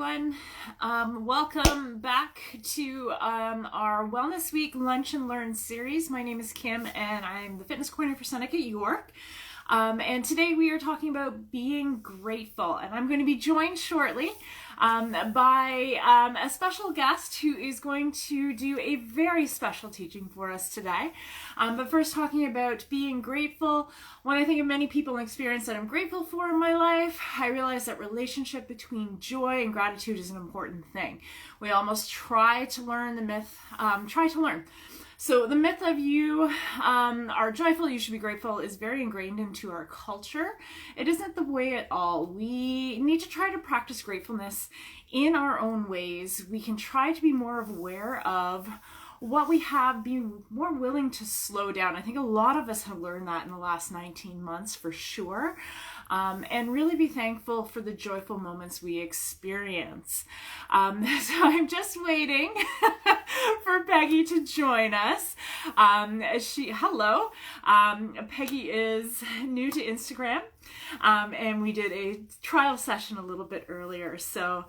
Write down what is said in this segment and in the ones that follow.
everyone. Welcome back to our Wellness Week Lunch and Learn series. My name is Kim and I'm the fitness coordinator for Seneca York. And today we are talking about being grateful. And I'm going to be joined shortly by a special guest who is going to do a very special teaching for us today. But first, talking about being grateful. When I think of many people and experience that I'm grateful for in my life, I realize that relationship between joy and gratitude is an important thing. We almost try to learn the myth, So the myth of you are joyful, you should be grateful is very ingrained into our culture. It isn't the way at all. We need to try to practice gratefulness in our own ways. We can try to be more aware of what we have, be more willing to slow down. I think a lot of us have learned that in the last 19 months for sure. And really be thankful for the joyful moments we experience. So I'm just waiting for Peggy to join us. Hello. Peggy is new to Instagram. And we did a trial session a little bit earlier. So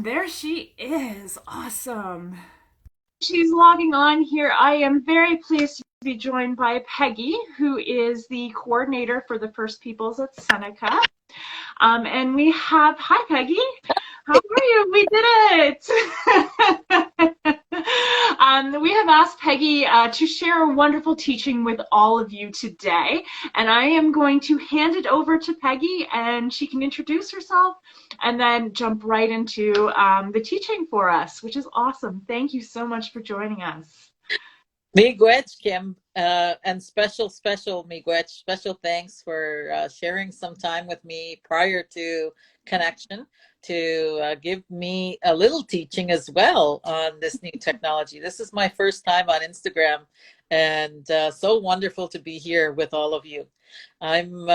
there she is. Awesome. She's logging on here. I am very pleased to be joined by Peggy, who is the coordinator for the First Peoples at Seneca. And we have, hi Peggy, how are you? We did it! We have asked Peggy to share a wonderful teaching with all of you today. And I am going to hand it over to Peggy and she can introduce herself and then jump right into the teaching for us, which is awesome. Thank you so much for joining us. Miigwech, Kim, and special Miigwech, special thanks for sharing some time with me prior to connection to give me a little teaching as well on this new technology. This is my first time on Instagram, and so wonderful to be here with all of you. I'm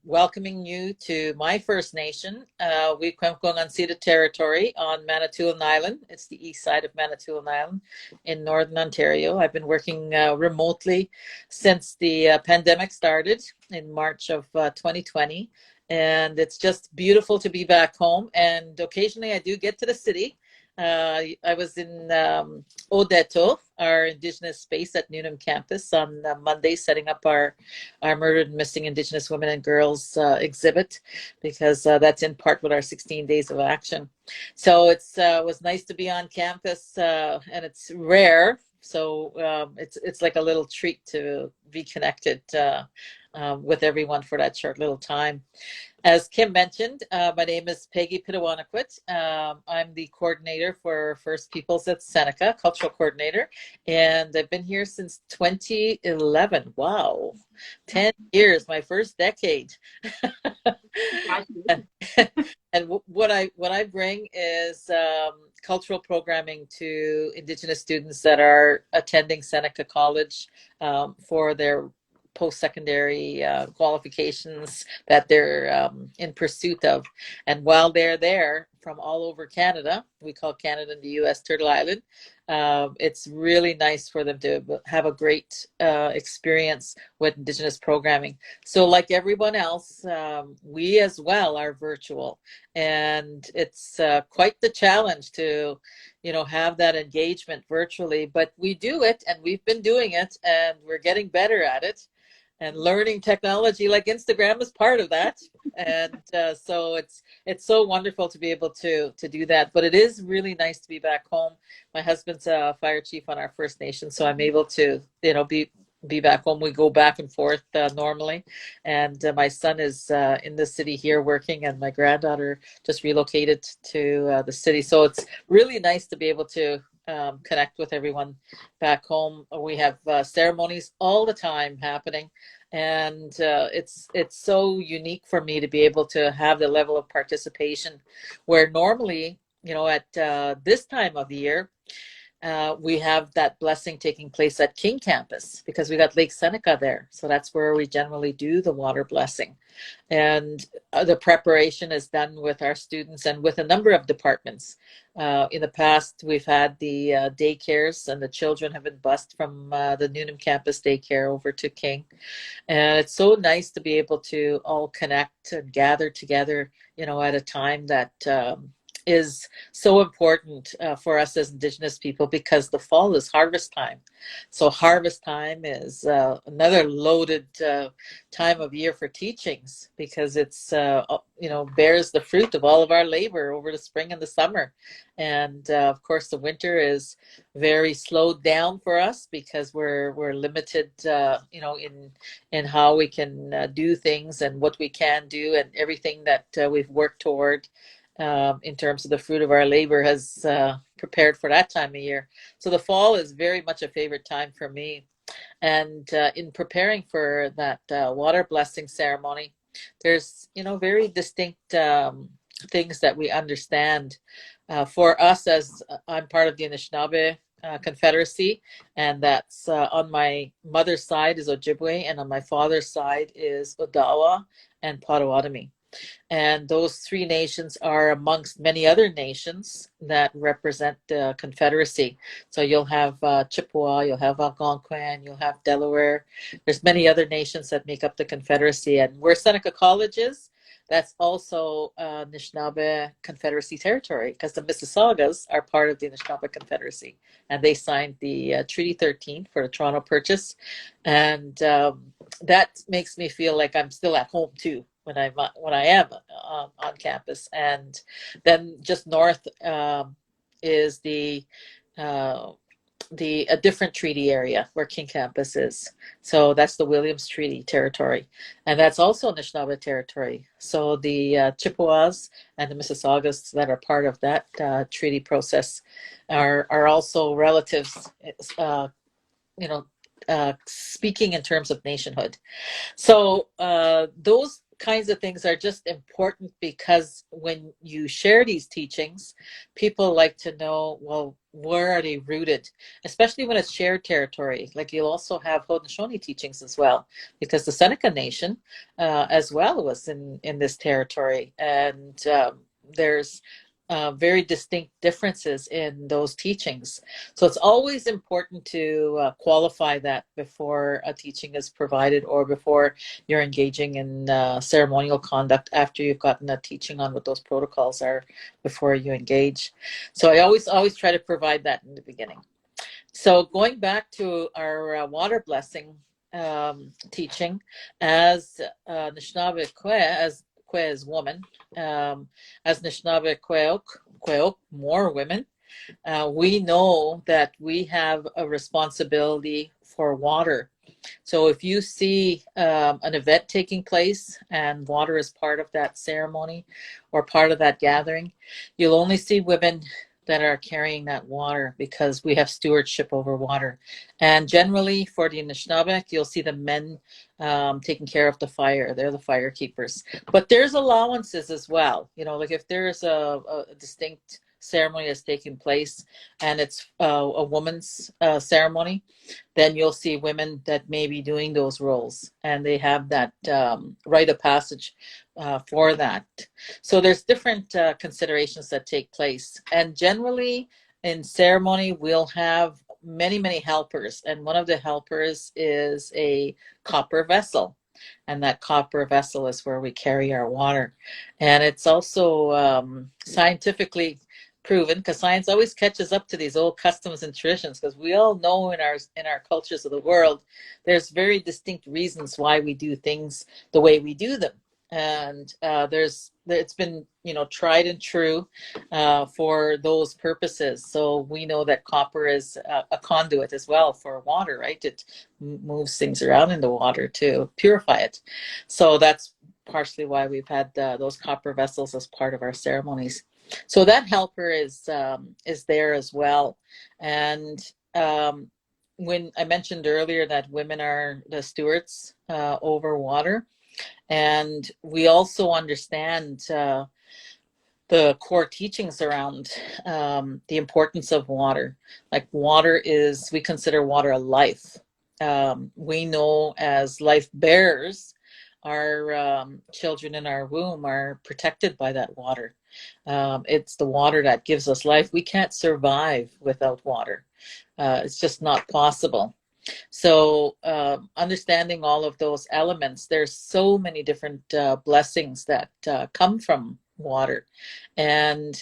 welcoming you to my First Nation, Wikwemkweng territory on Manitoulin Island. It's the east side of Manitoulin Island in Northern Ontario. I've been working remotely since the pandemic started in March of 2020. And it's just beautiful to be back home. And occasionally I do get to the city. I was in Odeto, our Indigenous space at Newnham campus on Monday, setting up our Murdered and Missing Indigenous Women and Girls exhibit, because that's in part with our 16 days of action. So it was nice to be on campus, and it's rare. So it's like a little treat to be connected with everyone for that short little time. As Kim mentioned, my name is Peggy Pitawanakwit. I'm the coordinator for First Peoples at Seneca, cultural coordinator, and I've been here since 2011. Wow, 10 years, my first decade. And what I bring is cultural programming to Indigenous students that are attending Seneca College for their post-secondary qualifications that they're in pursuit of. And while they're there from all over Canada, we call Canada and the US Turtle Island, it's really nice for them to have a great experience with Indigenous programming. So like everyone else, we as well are virtual. And it's quite the challenge to have that engagement virtually, but we do it, and we've been doing it, and we're getting better at it. And learning technology like Instagram is part of that. And so it's so wonderful to be able to do that. But it is really nice to be back home. My husband's a fire chief on our First Nation, so I'm able to be back home. We go back and forth normally. And my son is in the city here working, and my granddaughter just relocated to the city. So it's really nice to be able to connect with everyone back home. We have ceremonies all the time happening, and it's so unique for me to be able to have the level of participation where normally, at this time of the year, we have that blessing taking place at King Campus because we got Lake Seneca there. So that's where we generally do the water blessing. And the preparation is done with our students and with a number of departments. In the past, we've had the daycares, and the children have been bused from the Newnham campus daycare over to King. And it's so nice to be able to all connect and gather together, at a time that is so important for us as Indigenous people because the fall is harvest time. So harvest time is another loaded time of year for teachings because it's bears the fruit of all of our labor over the spring and the summer. And of course, the winter is very slowed down for us because we're limited, in how we can do things and what we can do, and everything that we've worked toward in terms of the fruit of our labor has prepared for that time of year. So the fall is very much a favorite time for me. And in preparing for that water blessing ceremony, there's, very distinct things that we understand. For us, as I'm part of the Anishinaabe Confederacy, and that's on my mother's side is Ojibwe, and on my father's side is Odawa and Potawatomi. And those three nations are amongst many other nations that represent the Confederacy. So you'll have Chippewa, you'll have Algonquin, you'll have Delaware. There's many other nations that make up the Confederacy. And where Seneca College is, that's also Anishinaabe Confederacy territory because the Mississaugas are part of the Anishinaabe Confederacy. And they signed the Treaty 13 for the Toronto Purchase. And that makes me feel like I'm still at home too when I am on campus. And then just north is a different treaty area where King Campus is. So that's the Williams Treaty territory, and that's also Anishinaabe territory. So the Chippewas and the Mississaugas that are part of that treaty process are also relatives. Speaking in terms of nationhood. So those kinds of things are just important because when you share these teachings, people like to know, well, where are they rooted? Especially when it's shared territory. Like you'll also have Haudenosaunee teachings as well, because the Seneca Nation as well was in this territory. And there's very distinct differences in those teachings. So it's always important to qualify that before a teaching is provided or before you're engaging in ceremonial conduct after you've gotten a teaching on what those protocols are before you engage. So I always try to provide that in the beginning. So going back to our water blessing teaching, as Anishinaabe Kwe, as Kwe is woman, as Anishinaabe Kweok, more women, we know that we have a responsibility for water. So if you see an event taking place and water is part of that ceremony or part of that gathering, you'll only see women that are carrying that water because we have stewardship over water. And generally for the Anishinaabe, you'll see the men taking care of the fire. They're the fire keepers. But there's allowances as well. Like if there's a distinct ceremony that's taking place and it's a woman's ceremony, then you'll see women that may be doing those roles and they have that rite of passage for that. So there's different considerations that take place. And generally in ceremony, we'll have many helpers. And one of the helpers is a copper vessel. And that copper vessel is where we carry our water. And it's also scientifically proven, because science always catches up to these old customs and traditions, because we all know in our cultures of the world, there's very distinct reasons why we do things the way we do them. And it's been tried and true for those purposes. So we know that copper is a conduit as well for water, right? It moves things around in the water to purify it. So that's partially why we've had those copper vessels as part of our ceremonies. So that helper is there as well. And when I mentioned earlier that women are the stewards over water, and we also understand the core teachings around the importance of water. Like water is, we consider water a life. We know as life bearers, our children in our womb are protected by that water. It's the water that gives us life. We can't survive without water. It's just not possible. So understanding all of those elements, there's so many different blessings that come from water. And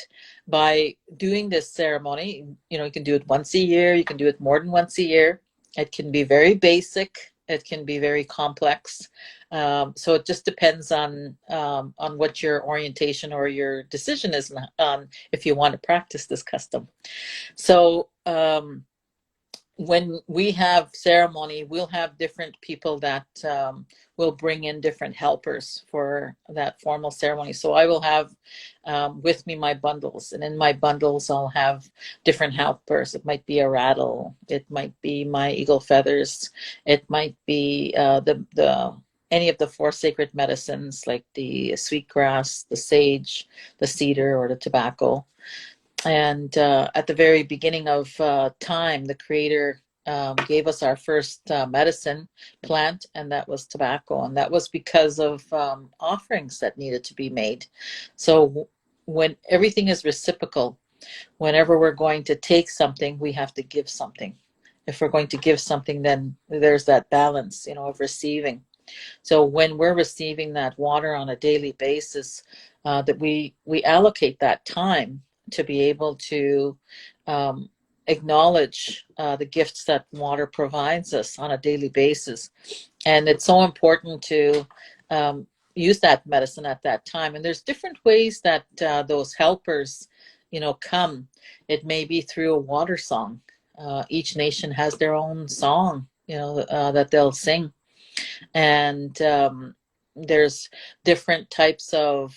by doing this ceremony, you can do it once a year, you can do it more than once a year. It can be very basic, it can be very complex. So it just depends on what your orientation or your decision is on if you want to practice this custom. So when we have ceremony, we'll have different people that will bring in different helpers for that formal ceremony. So I will have with me my bundles, and in my bundles, I'll have different helpers. It might be a rattle, it might be my eagle feathers, it might be the any of the four sacred medicines like the sweetgrass, the sage, the cedar, or the tobacco. And at the very beginning of time, the Creator gave us our first medicine plant, and that was tobacco. And that was because of offerings that needed to be made. So when everything is reciprocal, whenever we're going to take something, we have to give something. If we're going to give something, then there's that balance, of receiving. So when we're receiving that water on a daily basis, that we allocate that time to be able to acknowledge the gifts that water provides us on a daily basis. And it's so important to use that medicine at that time. And there's different ways that those helpers, come. It may be through a water song. Each nation has their own song, that they'll sing. And there's different types of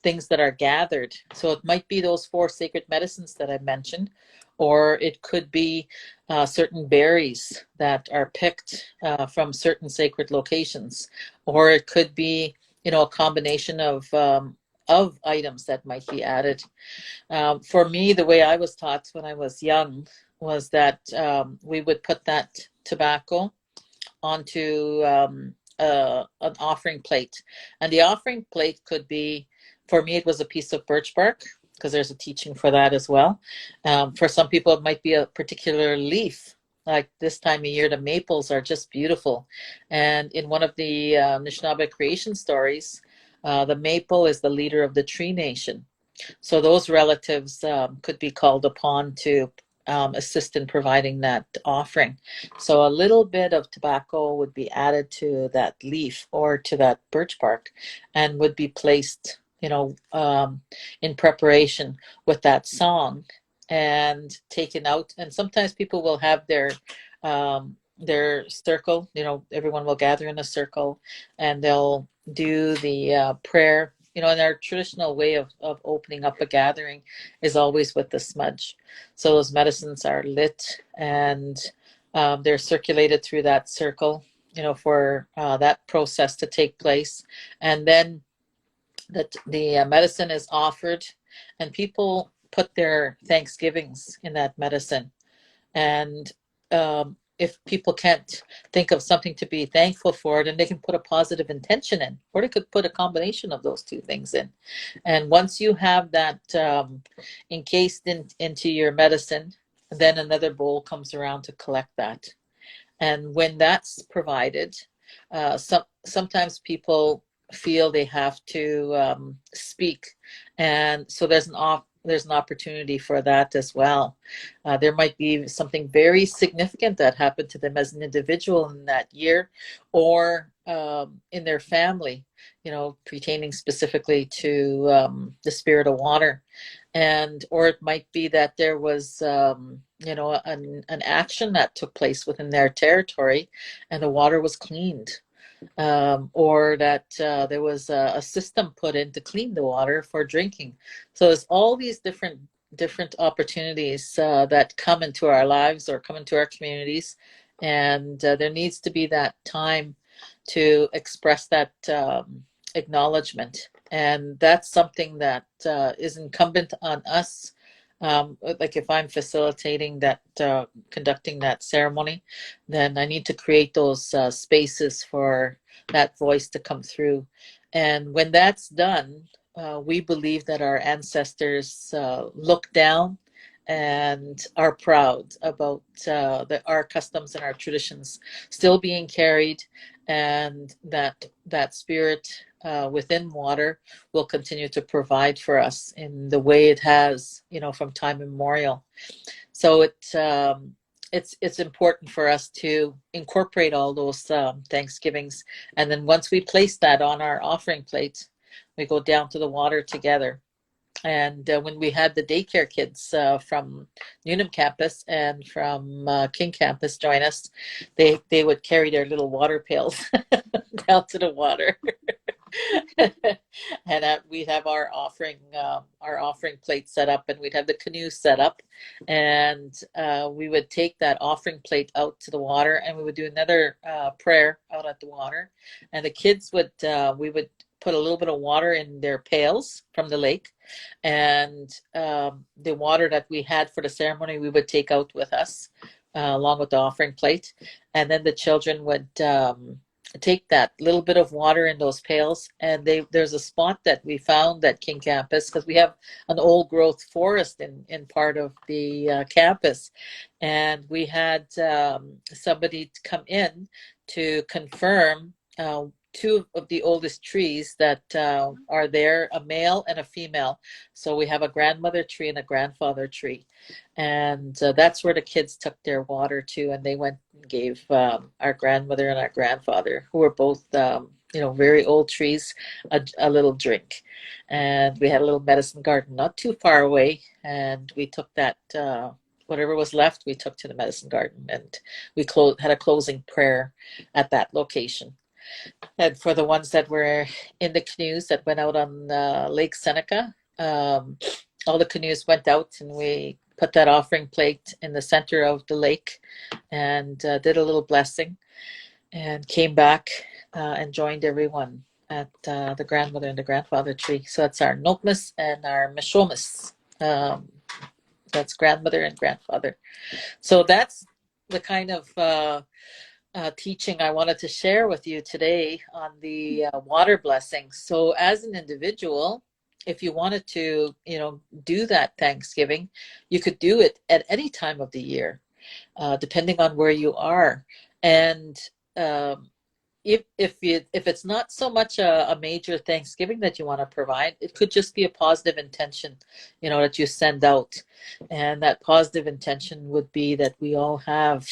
things that are gathered. So it might be those four sacred medicines that I mentioned, or it could be certain berries that are picked from certain sacred locations, or it could be, a combination of items that might be added. For me, the way I was taught when I was young was that we would put that tobacco onto an offering plate. And the offering plate could be, for me, it was a piece of birch bark, because there's a teaching for that as well. For some people, it might be a particular leaf. Like this time of year, the maples are just beautiful. And in one of the Anishinaabe creation stories, the maple is the leader of the tree nation. So those relatives could be called upon to assist in providing that offering. So a little bit of tobacco would be added to that leaf or to that birch bark and would be placed, in preparation with that song and taken out. And sometimes people will have their circle, everyone will gather in a circle and they'll do the prayer. And our traditional way of opening up a gathering is always with the smudge. So those medicines are lit and they're circulated through that circle, for that process to take place. And then the medicine is offered and people put their thanksgivings in that medicine. And if people can't think of something to be thankful for, then they can put a positive intention in, or they could put a combination of those two things in. And once you have that encased into your medicine, then another bowl comes around to collect that. And when that's provided, sometimes people feel they have to speak, and so there's an opportunity for that as well. There might be something very significant that happened to them as an individual in that year, or in their family, pertaining specifically to the spirit of water. And or it might be that there was an action that took place within their territory and the water was cleaned, or that there was a system put in to clean the water for drinking. So there's all these different opportunities that come into our lives or come into our communities, and there needs to be that time to express that acknowledgement. And that's something that is incumbent on us. Like if I'm facilitating that, conducting that ceremony, then I need to create those spaces for that voice to come through. And when that's done, we believe that our ancestors look down and are proud about our customs and our traditions still being carried, and that spirit within water will continue to provide for us in the way it has, from time immemorial. So it's important for us to incorporate all those Thanksgivings, and then once we place that on our offering plate, we go down to the water together. And when we had the daycare kids from Newnham campus and from King campus join us, they would carry their little water pails down to the water. And we'd have our offering plate set up, and we'd have the canoe set up, and we would take that offering plate out to the water, and we would do another prayer out at the water, and the kids would we would put a little bit of water in their pails from the lake, and the water that we had for the ceremony we would take out with us along with the offering plate, and then the children would take that little bit of water in those pails, and there's a spot that we found at King campus, because we have an old growth forest in part of the campus, and we had somebody come in to confirm two of the oldest trees that are there, a male and a female. So we have a grandmother tree and a grandfather tree. And that's where the kids took their water to, and they went and gave our grandmother and our grandfather, who were both, very old trees, a little drink. And we had a little medicine garden not too far away, and we took that, whatever was left, we took to the medicine garden, and we had a closing prayer at that location. And for the ones that were in the canoes that went out on Lake Seneca, all the canoes went out, and we put that offering plate in the center of the lake, and did a little blessing, and came back and joined everyone at the grandmother and the grandfather tree. So that's our Nokmas and our Mishomis. That's grandmother and grandfather. So that's the kind of teaching I wanted to share with you today on the water blessing. So as an individual, if you wanted to, do that Thanksgiving, you could do it at any time of the year, depending on where you are. And if it's not so much a major Thanksgiving that you want to provide, it could just be a positive intention, that you send out. And that positive intention would be that we all have,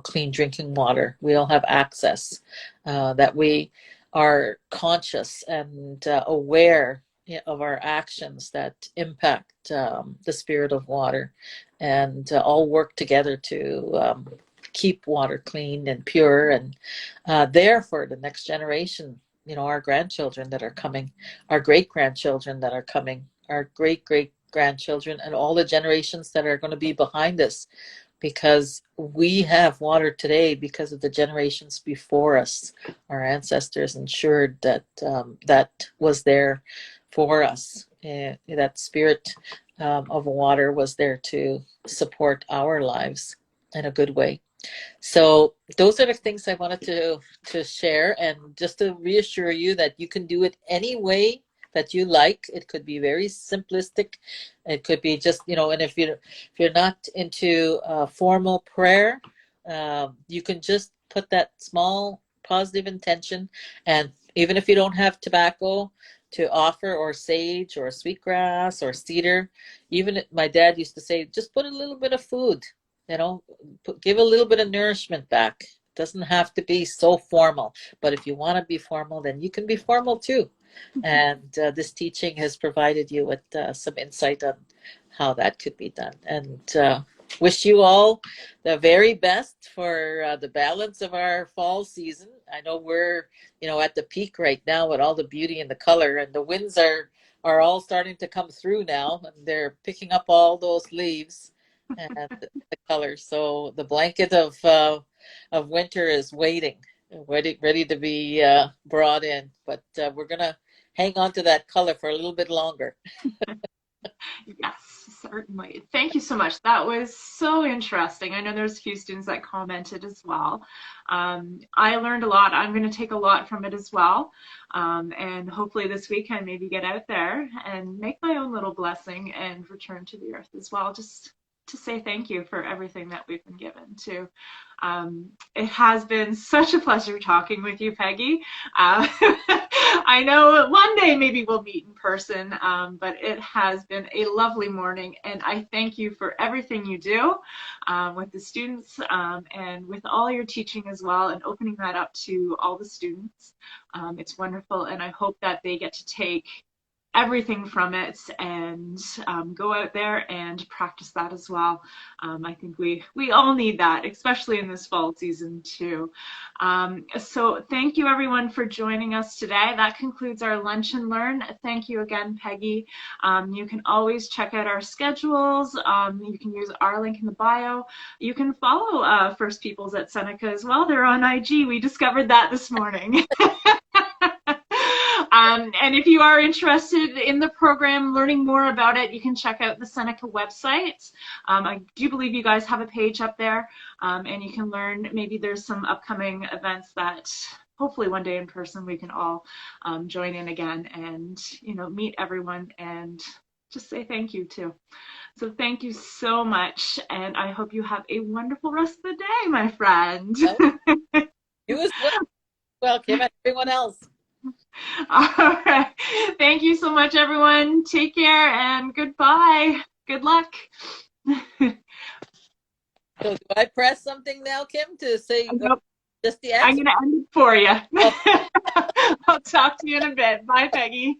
clean drinking water. We all have access, that we are conscious and aware of our actions that impact the spirit of water, and all work together to keep water clean and pure, and there for the next generation, our grandchildren that are coming, our great-grandchildren that are coming, our great-great-grandchildren, and all the generations that are going to be behind us, because we have water today because of the generations before us. Our ancestors ensured that that was there for us. That spirit of water was there to support our lives in a good way. So those are the things I wanted to share, and just to reassure you that you can do it any way that you like. It could be very simplistic. It could be just, and if you're not into formal prayer, you can just put that small positive intention. And even if you don't have tobacco to offer, or sage, or sweetgrass, or cedar, even my dad used to say, just put a little bit of food, give a little bit of nourishment back. It doesn't have to be so formal, but if you want to be formal, then you can be formal too. And this teaching has provided you with some insight on how that could be done. And wish you all the very best for the balance of our fall season. I know we're, at the peak right now with all the beauty and the color, and the winds are all starting to come through now, and they're picking up all those leaves and the colors. So the blanket of winter is waiting, ready to be brought in. But we're gonna hang on to that color for a little bit longer. Yes, certainly. Thank you so much. That was so interesting. I know there's a few students that commented as well. I learned a lot. I'm going to take a lot from it as well. And hopefully this weekend, maybe get out there and make my own little blessing and return to the earth as well. Just to say thank you for everything that we've been given too. It has been such a pleasure talking with you, Peggy. I know one day maybe we'll meet in person, but it has been a lovely morning, and I thank you for everything you do with the students and with all your teaching as well, and opening that up to all the students. It's wonderful, and I hope that they get to take everything from it and go out there and practice that as well. I think we all need that, especially in this fall season too. So thank you everyone for joining us today. That concludes our Lunch and Learn. Thank you again, Peggy. You can always check out our schedules. You can use our link in the bio. You can follow First Peoples at Seneca as well. They're on IG. We discovered that this morning. And if you are interested in the program, learning more about it, you can check out the Seneca website. I do believe you guys have a page up there, and you can learn. Maybe there's some upcoming events that hopefully one day in person we can all join in again and, you know, meet everyone and just say thank you too. So thank you so much, and I hope you have a wonderful rest of the day, my friend. You as well, Kim, and everyone else. All right. Thank you so much, everyone. Take care and goodbye. Good luck. So do I press something now, Kim, to say Nope. just the I'm X? going to end it for you. I'll talk to you in a bit. Bye, Peggy.